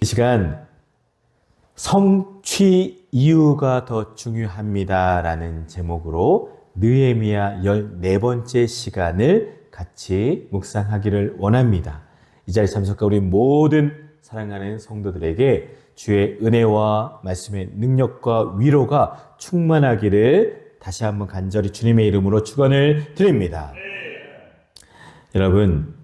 시간 성취 이유가 더 중요합니다라는 제목으로 느헤미야 14번째 시간을 같이 묵상하기를 원합니다. 이 자리에 참석한 우리 모든 사랑하는 성도들에게 주의 은혜와 말씀의 능력과 위로가 충만하기를 다시 한번 간절히 주님의 이름으로 축원을 드립니다. 여러분,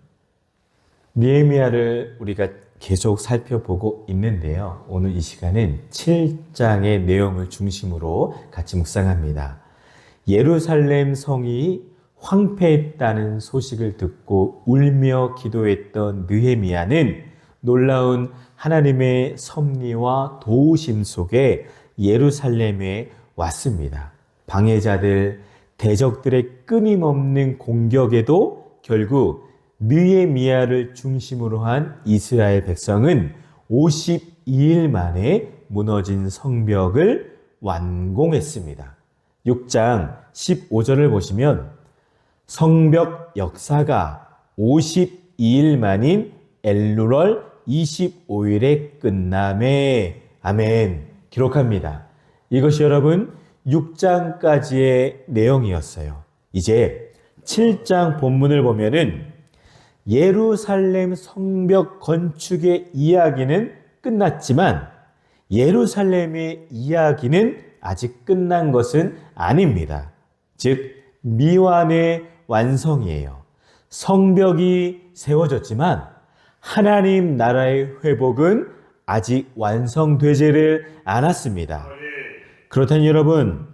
느헤미야를 우리가 계속 살펴보고 있는데요. 오늘 이 시간은 7장의 내용을 중심으로 같이 묵상합니다. 예루살렘 성이 황폐했다는 소식을 듣고 울며 기도했던 느헤미야는 놀라운 하나님의 섭리와 도우심 속에 예루살렘에 왔습니다. 방해자들, 대적들의 끊임없는 공격에도 결국 느헤미야를 중심으로 한 이스라엘 백성은 52일 만에 무너진 성벽을 완공했습니다. 6장 15절을 보시면 성벽 역사가 52일 만인 엘루럴 25일에 끝남에 아멘 기록합니다. 이것이 여러분 6장까지의 내용이었어요. 이제 7장 본문을 보면은 예루살렘 성벽 건축의 이야기는 끝났지만 예루살렘의 이야기는 아직 끝난 것은 아닙니다. 즉 미완의 완성이에요. 성벽이 세워졌지만 하나님 나라의 회복은 아직 완성되지를 않았습니다. 그렇다면 여러분,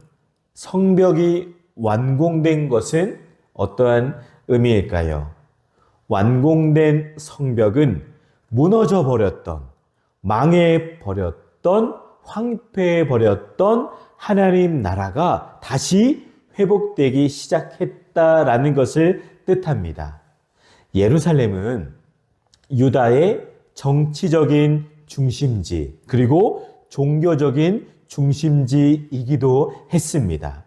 성벽이 완공된 것은 어떠한 의미일까요? 완공된 성벽은 무너져 버렸던, 망해 버렸던, 황폐해 버렸던 하나님 나라가 다시 회복되기 시작했다라는 것을 뜻합니다. 예루살렘은 유다의 정치적인 중심지 그리고 종교적인 중심지이기도 했습니다.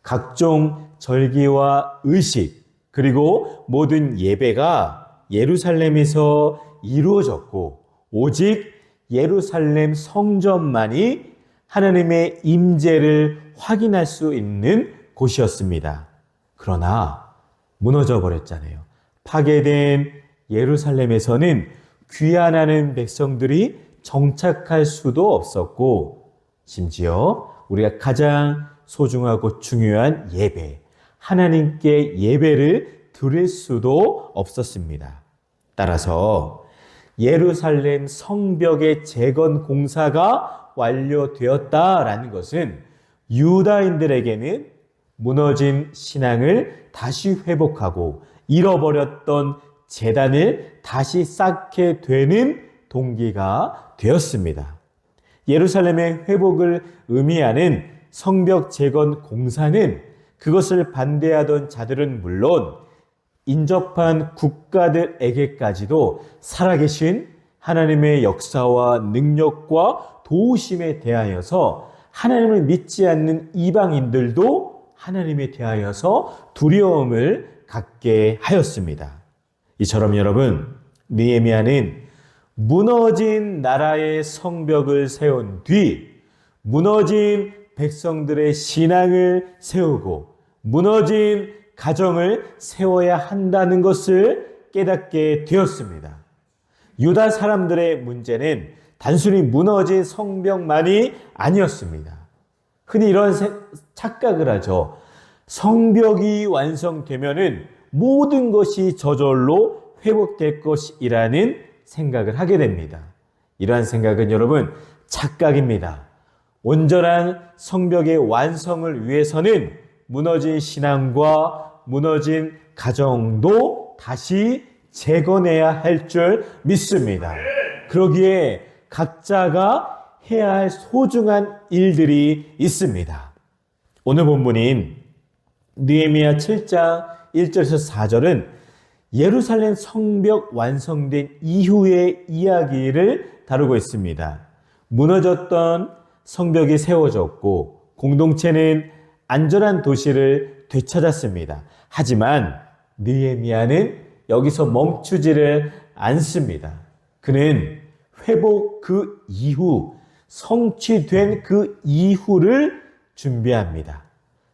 각종 절기와 의식 그리고 모든 예배가 예루살렘에서 이루어졌고 오직 예루살렘 성전만이 하나님의 임재를 확인할 수 있는 곳이었습니다. 그러나 무너져 버렸잖아요. 파괴된 예루살렘에서는 귀환하는 백성들이 정착할 수도 없었고 심지어 우리가 가장 소중하고 중요한 예배, 하나님께 예배를 드릴 수도 없었습니다. 따라서 예루살렘 성벽의 재건 공사가 완료되었다라는 것은 유다인들에게는 무너진 신앙을 다시 회복하고 잃어버렸던 재단을 다시 쌓게 되는 동기가 되었습니다. 예루살렘의 회복을 의미하는 성벽 재건 공사는 그것을 반대하던 자들은 물론 인접한 국가들에게까지도 살아계신 하나님의 역사와 능력과 도우심에 대하여서 하나님을 믿지 않는 이방인들도 하나님에 대하여서 두려움을 갖게 하였습니다. 이처럼 여러분, 느헤미야는 무너진 나라의 성벽을 세운 뒤 무너진 백성들의 신앙을 세우고 무너진 가정을 세워야 한다는 것을 깨닫게 되었습니다. 유다 사람들의 문제는 단순히 무너진 성벽만이 아니었습니다. 흔히 이런 착각을 하죠. 성벽이 완성되면은 모든 것이 저절로 회복될 것이라는 생각을 하게 됩니다. 이러한 생각은 여러분 착각입니다. 온전한 성벽의 완성을 위해서는 무너진 신앙과 무너진 가정도 다시 재건해야 할 줄 믿습니다. 그러기에 각자가 해야 할 소중한 일들이 있습니다. 오늘 본문인 느헤미야 7장 1절에서 4절은 예루살렘 성벽 완성된 이후의 이야기를 다루고 있습니다. 무너졌던 성벽이 세워졌고 공동체는 안전한 도시를 되찾았습니다. 하지만 느헤미야는 여기서 멈추지를 않습니다. 그는 회복 그 이후, 성취된 그 이후를 준비합니다.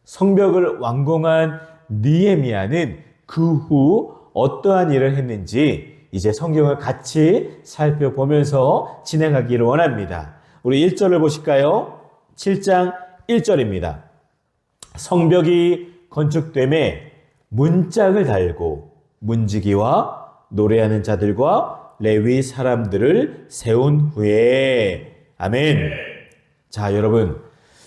성벽을 완공한 느헤미야는 그 후 어떠한 일을 했는지 이제 성경을 같이 살펴보면서 진행하기를 원합니다. 우리 1절을 보실까요? 7장 1절입니다. 성벽이 건축됨에 문짝을 달고 문지기와 노래하는 자들과 레위 사람들을 세운 후에 아멘. 자, 여러분,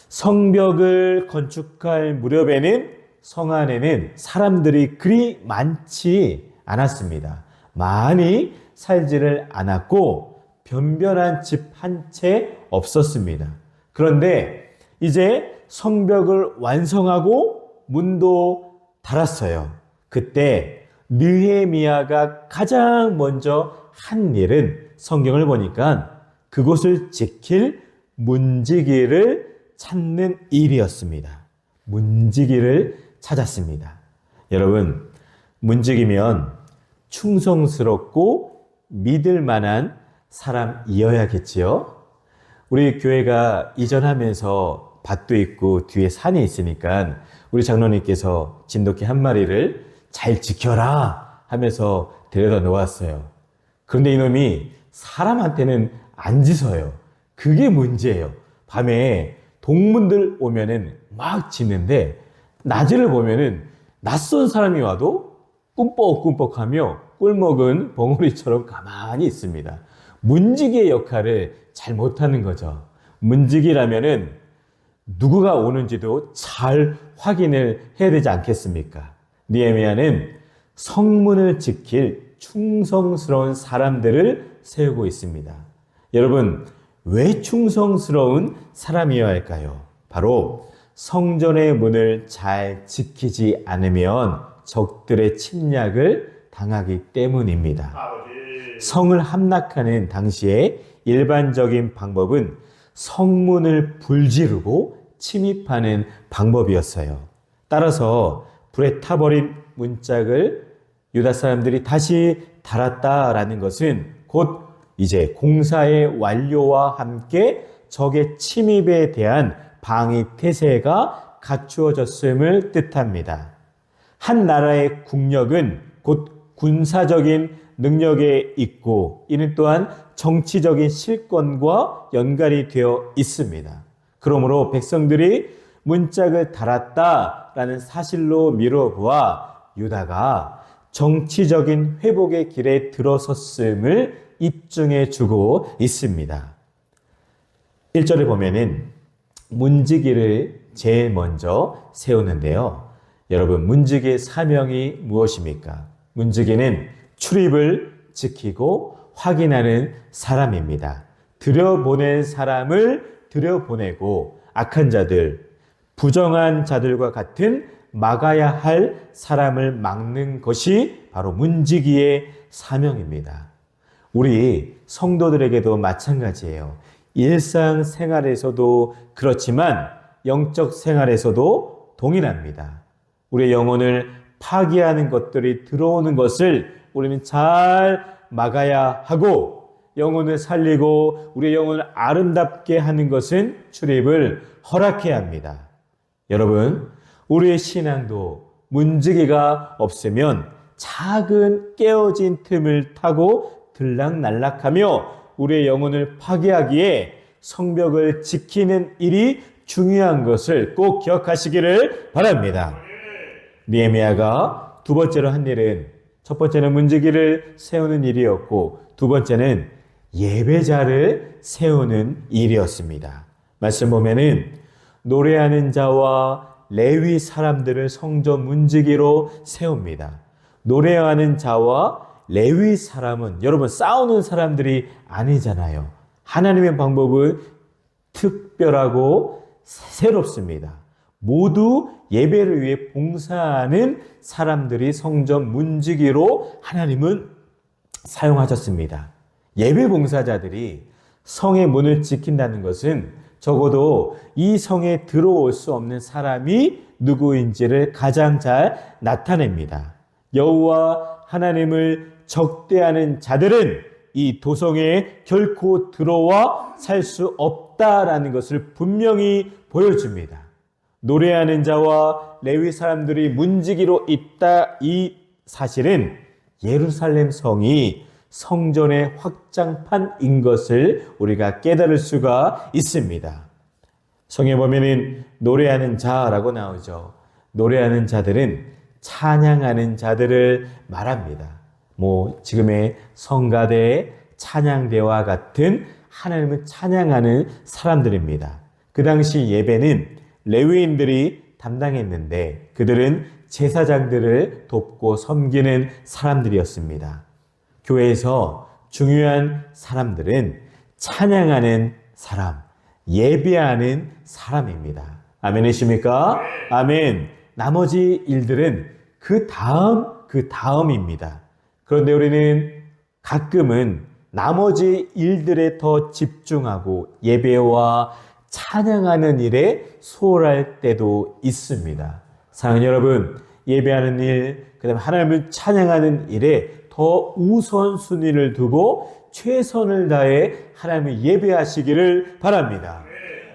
성벽을 건축할 무렵에는 성 안에는 사람들이 그리 많지 않았습니다. 많이 살지를 않았고 변변한 집 한 채 없었습니다. 그런데 이제 성벽을 완성하고 문도 달았어요. 그때 느헤미야가 가장 먼저 한 일은 성경을 보니까 그곳을 지킬 문지기를 찾는 일이었습니다. 문지기를 찾았습니다. 여러분, 문지기면 충성스럽고 믿을 만한 사람이어야겠지요? 우리 교회가 이전하면서 밭도 있고 뒤에 산이 있으니까 우리 장로님께서 진돗개 한 마리를 잘 지켜라 하면서 데려다 놓았어요. 그런데 이놈이 사람한테는 안 짖어요. 그게 문제예요. 밤에 동물들 오면은 막 짖는데 낮에를 보면은 낯선 사람이 와도 꿈뻑꿈뻑하며 꿀먹은 벙어리처럼 가만히 있습니다. 문지기의 역할을 잘 못하는 거죠. 문지기라면은 누구가 오는지도 잘 확인을 해야 되지 않겠습니까? 느헤미야는 성문을 지킬 충성스러운 사람들을 세우고 있습니다. 여러분, 왜 충성스러운 사람이어야 할까요? 바로 성전의 문을 잘 지키지 않으면 적들의 침략을 당하기 때문입니다. 성을 함락하는 당시에 일반적인 방법은 성문을 불지르고 침입하는 방법이었어요. 따라서 불에 타버린 문짝을 유다 사람들이 다시 달았다라는 것은 곧 이제 공사의 완료와 함께 적의 침입에 대한 방위 태세가 갖추어졌음을 뜻합니다. 한 나라의 국력은 곧 군사적인 능력에 있고 이는 또한 정치적인 실권과 연관이 되어 있습니다. 그러므로 백성들이 문짝을 달았다라는 사실로 미뤄보아 유다가 정치적인 회복의 길에 들어섰음을 입증해 주고 있습니다. 1절에 보면은 문지기를 제일 먼저 세우는데요. 여러분, 문지기의 사명이 무엇입니까? 문지기는 출입을 지키고 확인하는 사람입니다. 들여보낸 사람을 들여보내고 악한 자들, 부정한 자들과 같은 막아야 할 사람을 막는 것이 바로 문지기의 사명입니다. 우리 성도들에게도 마찬가지예요. 일상생활에서도 그렇지만 영적 생활에서도 동일합니다. 우리의 영혼을 파괴하는 것들이 들어오는 것을 우리는 잘 막아야 하고 영혼을 살리고 우리의 영혼을 아름답게 하는 것은 출입을 허락해야 합니다. 여러분, 우리의 신앙도 문지기가 없으면 작은 깨어진 틈을 타고 들락날락하며 우리의 영혼을 파괴하기에 성벽을 지키는 일이 중요한 것을 꼭 기억하시기를 바랍니다. 느헤미야가 두 번째로 한 일은 첫 번째는 문지기를 세우는 일이었고 두 번째는 예배자를 세우는 일이었습니다. 말씀 보면은 노래하는 자와 레위 사람들을 성전 문지기로 세웁니다. 노래하는 자와 레위 사람은 여러분 싸우는 사람들이 아니잖아요. 하나님의 방법은 특별하고 새롭습니다. 모두 예배를 위해 봉사하는 사람들이 성전 문지기로 하나님은 사용하셨습니다. 예배 봉사자들이 성의 문을 지킨다는 것은 적어도 이 성에 들어올 수 없는 사람이 누구인지를 가장 잘 나타냅니다. 여호와 하나님을 적대하는 자들은 이 도성에 결코 들어와 살 수 없다라는 것을 분명히 보여줍니다. 노래하는 자와 레위 사람들이 문지기로 있다, 이 사실은 예루살렘 성이 성전의 확장판인 것을 우리가 깨달을 수가 있습니다. 성에 보면은 노래하는 자라고 나오죠. 노래하는 자들은 찬양하는 자들을 말합니다. 지금의 성가대, 찬양대와 같은 하나님을 찬양하는 사람들입니다. 그 당시 예배는 레위인들이 담당했는데 그들은 제사장들을 돕고 섬기는 사람들이었습니다. 교회에서 중요한 사람들은 찬양하는 사람, 예배하는 사람입니다. 아멘이십니까? 아멘. 나머지 일들은 그 다음입니다. 그런데 우리는 가끔은 나머지 일들에 더 집중하고 예배와 찬양하는 일에 소홀할 때도 있습니다. 사랑하는 여러분, 예배하는 일, 그다음에 하나님을 찬양하는 일에 더 우선순위를 두고 최선을 다해 하나님을 예배하시기를 바랍니다.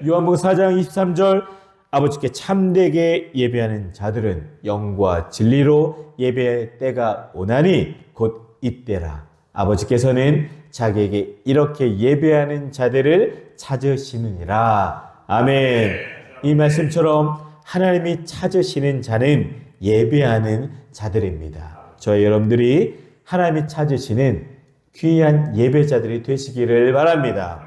요한복음 4장 23절, 아버지께 참되게 예배하는 자들은 영과 진리로 예배할 때가 오나니 곧 이때라. 아버지께서는 자기에게 이렇게 예배하는 자들을 찾으시느니라. 아멘. 이 말씀처럼 하나님이 찾으시는 자는 예배하는 자들입니다. 저희 여러분들이 하나님이 찾으시는 귀한 예배자들이 되시기를 바랍니다.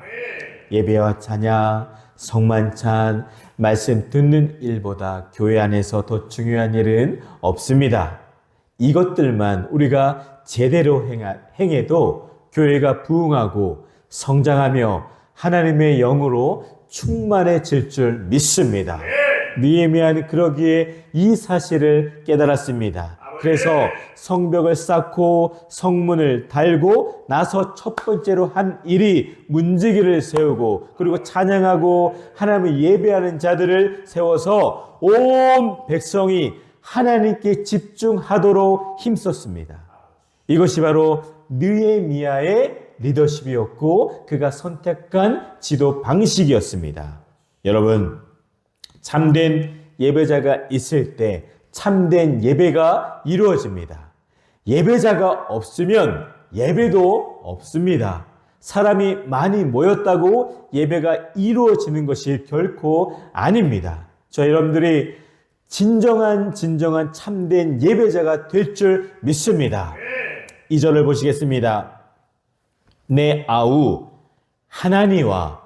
예배와 찬양, 성만찬, 말씀 듣는 일보다 교회 안에서 더 중요한 일은 없습니다. 이것들만 우리가 제대로 행해도 교회가 부흥하고 성장하며 하나님의 영으로 충만해질 줄 믿습니다. 느헤미야는 그러기에 이 사실을 깨달았습니다. 그래서 성벽을 쌓고 성문을 달고 나서 첫 번째로 한 일이 문지기를 세우고 그리고 찬양하고 하나님을 예배하는 자들을 세워서 온 백성이 하나님께 집중하도록 힘썼습니다. 이것이 바로 느헤미야의 리더십이었고 그가 선택한 지도 방식이었습니다. 여러분, 참된 예배자가 있을 때 참된 예배가 이루어집니다. 예배자가 없으면 예배도 없습니다. 사람이 많이 모였다고 예배가 이루어지는 것이 결코 아닙니다. 저 여러분들이 진정한 참된 예배자가 될 줄 믿습니다. 2절을 보시겠습니다. 내 아우 하나니와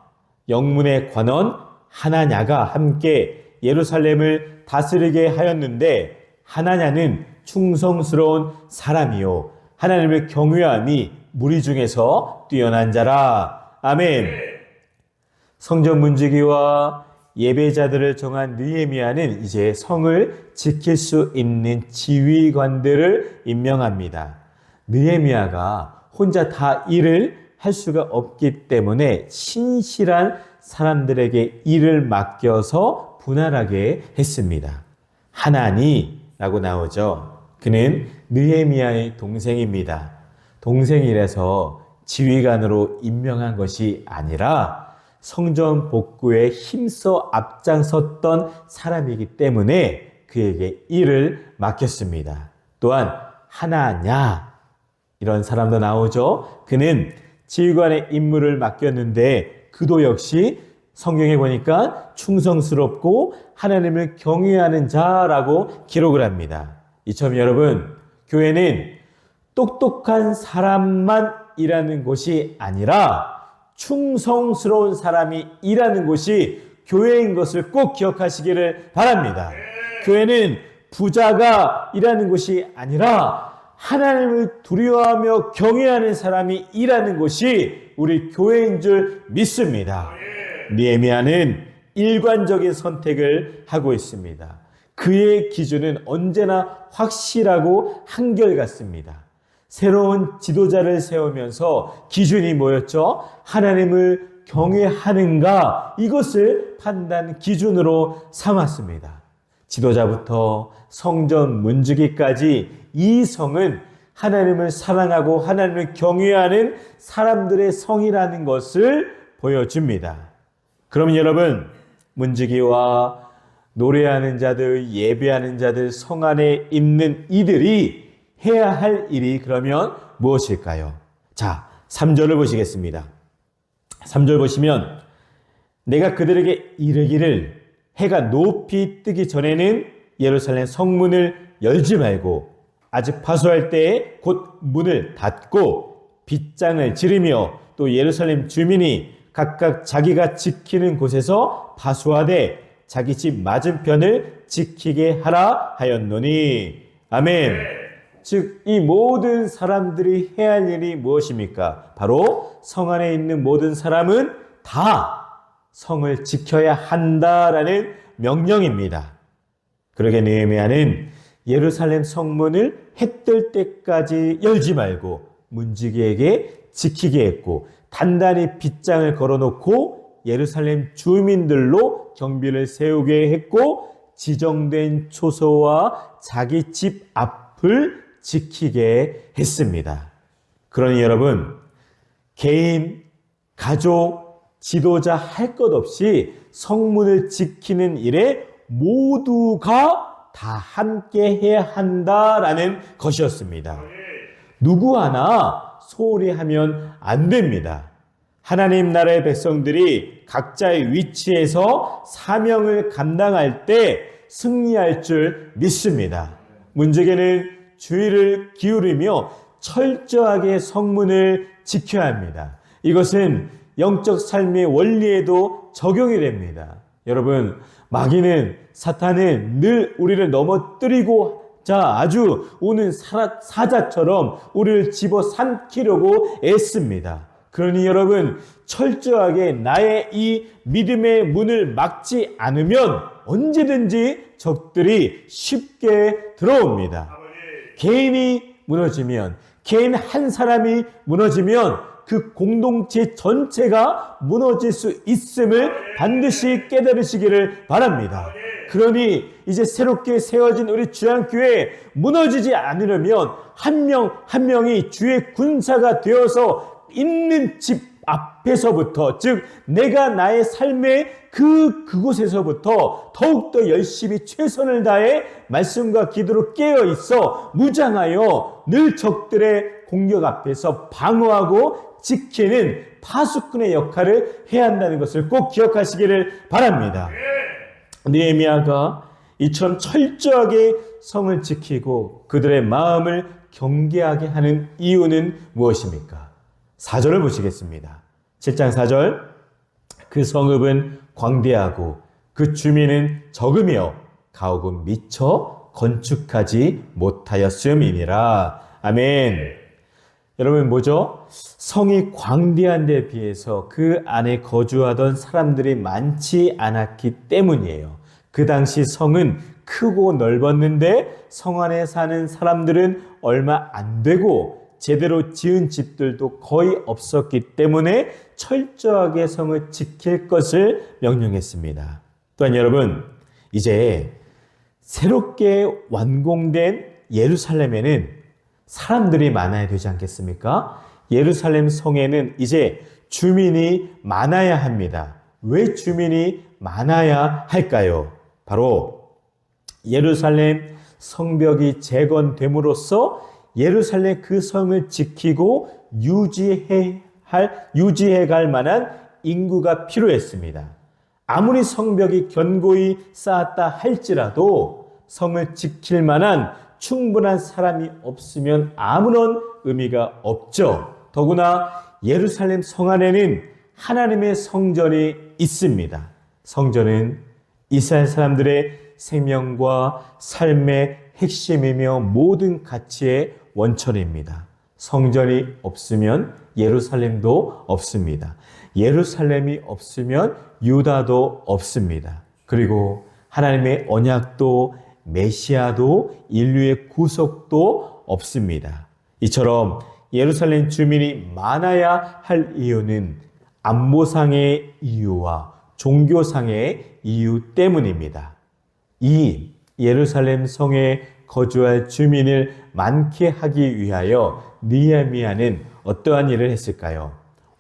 영문의 관원 하나냐가 함께 예루살렘을 다스리게 하였는데 하나냐는 충성스러운 사람이요 하나님을 경외함이 무리 중에서 뛰어난 자라. 아멘. 성전 문지기와 예배자들을 정한 느헤미야는 이제 성을 지킬 수 있는 지휘관들을 임명합니다. 느헤미야가 혼자 다 일을 할 수가 없기 때문에 신실한 사람들에게 일을 맡겨서 분할하게 했습니다. 하나니라고 나오죠. 그는 느헤미야의 동생입니다. 동생이라서 지휘관으로 임명한 것이 아니라 성전 복구에 힘써 앞장섰던 사람이기 때문에 그에게 일을 맡겼습니다. 또한 하나냐 이런 사람도 나오죠. 그는 지휘관의 임무를 맡겼는데 그도 역시 성경에 보니까 충성스럽고 하나님을 경외하는 자라고 기록을 합니다. 이처럼 여러분, 교회는 똑똑한 사람만 일하는 곳이 아니라 충성스러운 사람이 일하는 곳이 교회인 것을 꼭 기억하시기를 바랍니다. 교회는 부자가 일하는 곳이 아니라 하나님을 두려워하며 경외하는 사람이 일하는 곳이 우리 교회인 줄 믿습니다. 느헤미야는 일관적인 선택을 하고 있습니다. 그의 기준은 언제나 확실하고 한결같습니다. 새로운 지도자를 세우면서 기준이 뭐였죠? 하나님을 경외하는가? 이것을 판단 기준으로 삼았습니다. 지도자부터 성전 문지기까지 이 성은 하나님을 사랑하고 하나님을 경외하는 사람들의 성이라는 것을 보여줍니다. 그러면 여러분, 문지기와 노래하는 자들, 예배하는 자들, 성 안에 있는 이들이 해야 할 일이 그러면 무엇일까요? 자, 3절을 보시겠습니다. 3절 보시면 내가 그들에게 이르기를 해가 높이 뜨기 전에는 예루살렘 성문을 열지 말고 아직 파수할 때에 곧 문을 닫고 빗장을 지르며 또 예루살렘 주민이 각각 자기가 지키는 곳에서 파수하되 자기 집 맞은편을 지키게 하라 하였노니. 아멘. 즉, 이 모든 사람들이 해야 할 일이 무엇입니까? 바로 성 안에 있는 모든 사람은 다 성을 지켜야 한다라는 명령입니다. 그러게 느헤미야는 예루살렘 성문을 해 뜰 때까지 열지 말고 문지기에게 지키게 했고 단단히 빗장을 걸어놓고 예루살렘 주민들로 경비를 세우게 했고 지정된 초소와 자기 집 앞을 지키게 했습니다. 그러니 여러분, 개인, 가족, 지도자 할 것 없이 성문을 지키는 일에 모두가 다 함께 해야 한다라는 것이었습니다. 누구 하나 소홀히 하면 안 됩니다. 하나님 나라의 백성들이 각자의 위치에서 사명을 감당할 때 승리할 줄 믿습니다. 문제는 주의를 기울이며 철저하게 성문을 지켜야 합니다. 이것은 영적 삶의 원리에도 적용이 됩니다. 여러분, 마귀는, 사탄은 늘 우리를 넘어뜨리고 아주 오는 사자처럼 우리를 집어삼키려고 애씁니다. 그러니 여러분, 철저하게 나의 이 믿음의 문을 막지 않으면 언제든지 적들이 쉽게 들어옵니다. 개인이 무너지면, 개인 한 사람이 무너지면 그 공동체 전체가 무너질 수 있음을 반드시 깨달으시기를 바랍니다. 그러니 이제 새롭게 세워진 우리 주양교회 무너지지 않으려면 한 명 한 명이 주의 군사가 되어서 있는 집 앞에서부터, 즉 내가 나의 삶의 그곳에서부터 더욱더 열심히 최선을 다해 말씀과 기도로 깨어 있어 무장하여 늘 적들의 공격 앞에서 방어하고 지키는 파수꾼의 역할을 해야 한다는 것을 꼭 기억하시기를 바랍니다. 느헤미야가 이처럼 철저하게 성을 지키고 그들의 마음을 경계하게 하는 이유는 무엇입니까? 4절을 보시겠습니다. 7장 4절. 그 성읍은 광대하고 그 주민은 적으며 가옥은 미처 건축하지 못하였음이니라. 아멘. 여러분, 뭐죠? 성이 광대한 데 비해서 그 안에 거주하던 사람들이 많지 않았기 때문이에요. 그 당시 성은 크고 넓었는데 성 안에 사는 사람들은 얼마 안 되고 제대로 지은 집들도 거의 없었기 때문에 철저하게 성을 지킬 것을 명령했습니다. 또한 여러분, 이제 새롭게 완공된 예루살렘에는 사람들이 많아야 되지 않겠습니까? 예루살렘 성에는 이제 주민이 많아야 합니다. 왜 주민이 많아야 할까요? 바로 예루살렘 성벽이 재건됨으로써 예루살렘 그 성을 지키고 유지해 갈 만한 인구가 필요했습니다. 아무리 성벽이 견고히 쌓았다 할지라도 성을 지킬 만한 충분한 사람이 없으면 아무런 의미가 없죠. 더구나 예루살렘 성 안에는 하나님의 성전이 있습니다. 성전은 이스라엘 사람들의 생명과 삶의 핵심이며 모든 가치의 원천입니다. 성전이 없으면 예루살렘도 없습니다. 예루살렘이 없으면 유다도 없습니다. 그리고 하나님의 언약도 메시아도 인류의 구속도 없습니다. 이처럼 예루살렘 주민이 많아야 할 이유는 안보상의 이유와 종교상의 이유 때문입니다. 이 예루살렘 성의 거주할 주민을 많게 하기 위하여 느헤미야는 어떠한 일을 했을까요?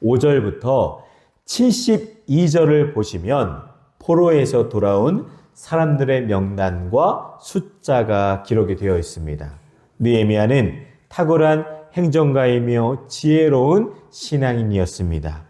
5절부터 72절을 보시면 포로에서 돌아온 사람들의 명단과 숫자가 기록이 되어 있습니다. 느헤미야는 탁월한 행정가이며 지혜로운 신앙인이었습니다.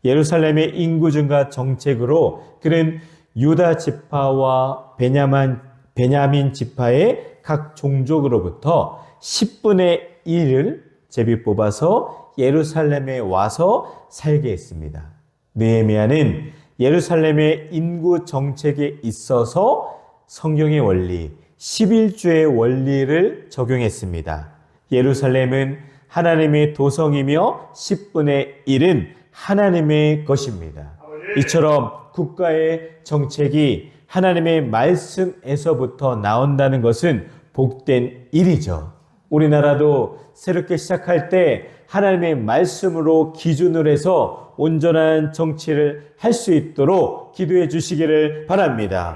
예루살렘의 인구 증가 정책으로 그는 유다 지파와 베냐민 지파의 각 종족으로부터 10분의 1을 제비 뽑아서 예루살렘에 와서 살게 했습니다. 느헤미야는 예루살렘의 인구 정책에 있어서 성경의 원리, 11조의 원리를 적용했습니다. 예루살렘은 하나님의 도성이며 10분의 1은 하나님의 것입니다. 이처럼 국가의 정책이 하나님의 말씀에서부터 나온다는 것은 복된 일이죠. 우리나라도 새롭게 시작할 때 하나님의 말씀으로 기준을 해서 온전한 정치를 할 수 있도록 기도해 주시기를 바랍니다.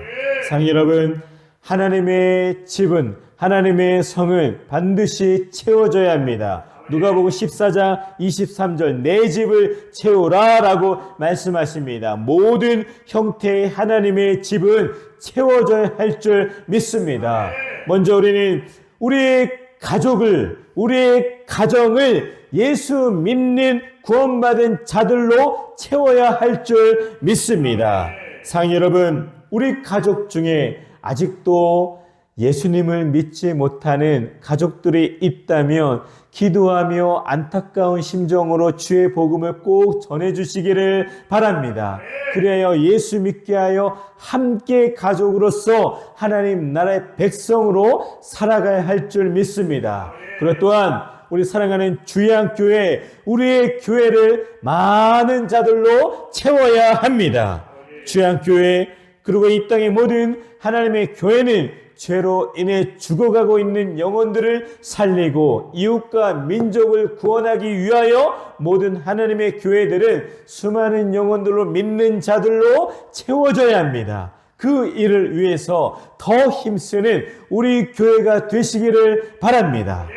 상 여러분, 하나님의 집은, 하나님의 성은 반드시 채워져야 합니다. 누가복음 14장 23절 내 집을 채우라 라고 말씀하십니다. 모든 형태의 하나님의 집은 채워져야 할 줄 믿습니다. 먼저 우리는 우리의 가족을, 우리의 가정을 예수 믿는 구원받은 자들로 채워야 할 줄 믿습니다. 사랑하는 여러분, 우리 가족 중에 아직도 예수님을 믿지 못하는 가족들이 있다면 기도하며 안타까운 심정으로 주의 복음을 꼭 전해주시기를 바랍니다. 그래야 예수 믿게 하여 함께 가족으로서 하나님 나라의 백성으로 살아가야 할 줄 믿습니다. 그리고 또한 우리 사랑하는 주양교회, 우리의 교회를 많은 자들로 채워야 합니다. 주양교회, 그리고 이 땅의 모든 하나님의 교회는 죄로 인해 죽어가고 있는 영혼들을 살리고 이웃과 민족을 구원하기 위하여 모든 하나님의 교회들은 수많은 영혼들로 믿는 자들로 채워져야 합니다. 그 일을 위해서 더 힘쓰는 우리 교회가 되시기를 바랍니다.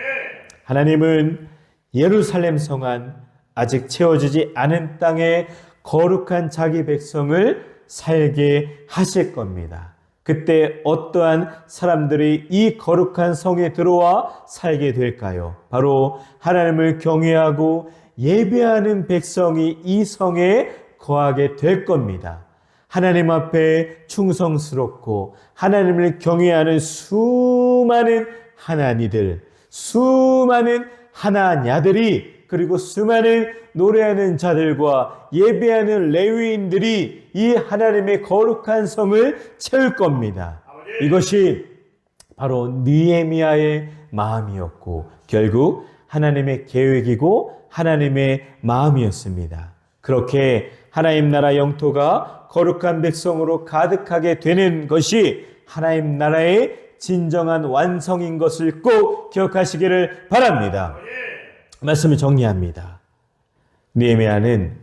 하나님은 예루살렘 성안, 아직 채워지지 않은 땅에 거룩한 자기 백성을 살게 하실 겁니다. 그때 어떠한 사람들이 이 거룩한 성에 들어와 살게 될까요? 바로 하나님을 경외하고 예배하는 백성이 이 성에 거하게 될 겁니다. 하나님 앞에 충성스럽고 하나님을 경외하는 수많은 하나니들, 수많은 하나냐들이, 그리고 수많은 노래하는 자들과 예배하는 레위인들이 이 하나님의 거룩한 성을 채울 겁니다. 이것이 바로 느헤미야의 마음이었고 결국 하나님의 계획이고 하나님의 마음이었습니다. 그렇게 하나님 나라 영토가 거룩한 백성으로 가득하게 되는 것이 하나님 나라의 진정한 완성인 것을 꼭 기억하시기를 바랍니다. 말씀을 정리합니다. 느헤미야는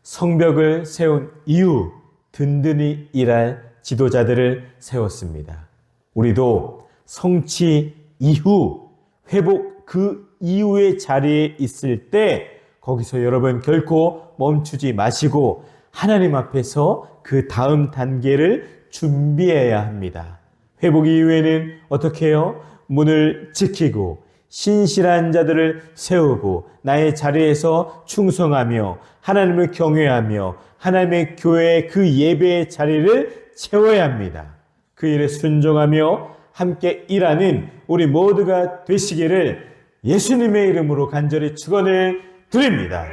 성벽을 세운 이후 든든히 일할 지도자들을 세웠습니다. 우리도 성취 이후, 회복 그 이후의 자리에 있을 때 거기서 여러분 결코 멈추지 마시고 하나님 앞에서 그 다음 단계를 준비해야 합니다. 회복 이후에는 어떻게 해요? 문을 지키고 신실한 자들을 세우고 나의 자리에서 충성하며 하나님을 경외하며 하나님의 교회의 그 예배의 자리를 채워야 합니다. 그 일에 순종하며 함께 일하는 우리 모두가 되시기를 예수님의 이름으로 간절히 축원을 드립니다.